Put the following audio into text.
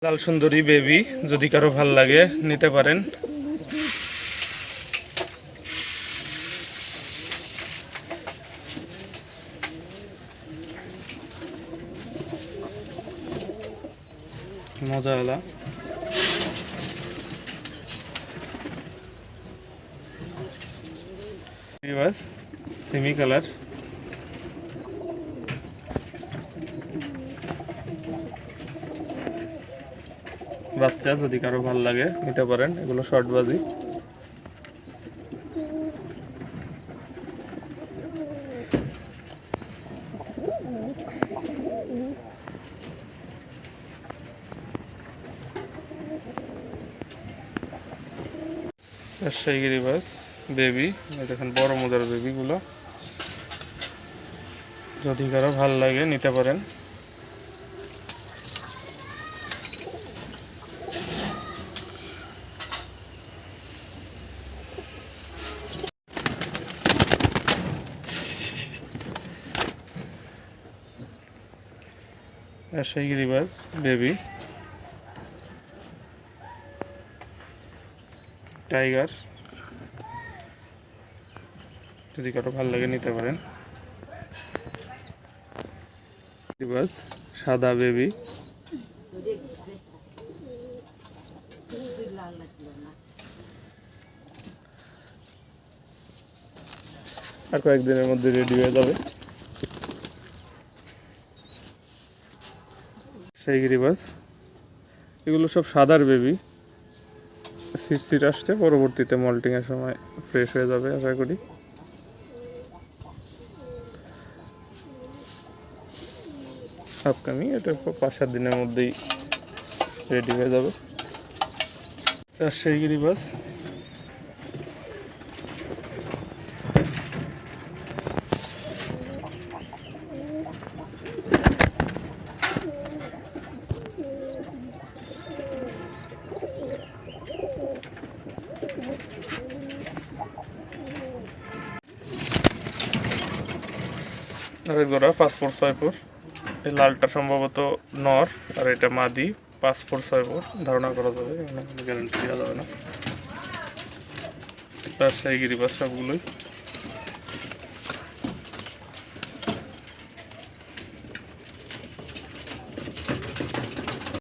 লাল সুন্দরী বেবি যদি কারো ভাল লাগে নিতে পারেন। মজাওয়ালা সেমি কালার, বাচ্চা যদি কারো ভালো লাগে নিতে পারেন। এগুলো শর্ট বাজি। রাজশাহী গিরিবাস বেবি, দেখেন বড় মজার বেবিগুলো, যদি কারো ভালো লাগে নিতে পারেন। রাজশাহী গিরিবাস বেবি, টাইগার, যদি কারো ভালো লাগে নিতে পারেন। গিরিবাস সাদা বেবি, আর কয়েকদিনের মধ্যে রেডি হয়ে যাবে। সেই গিরিবাস, এগুলো সব সাদার বেবি। সিট আসছে, পরবর্তীতে মল্টিং এর সময় ফ্রেশ হয়ে যাবে আশা করি। আপকামিং, এটা 5-7 দিনের মধ্যেই রেডি হয়ে যাবে। রাজশাহী গিরিবাস আরেক জোড়া 5 4 6 এই লালটা সম্ভবত নর, আর এটা মাদি। 5 4 6 ধারণা করা যাবে, গ্যারান্টি দেওয়া যাবে না। রাজশাহী গিরিবাস সবগুলোই।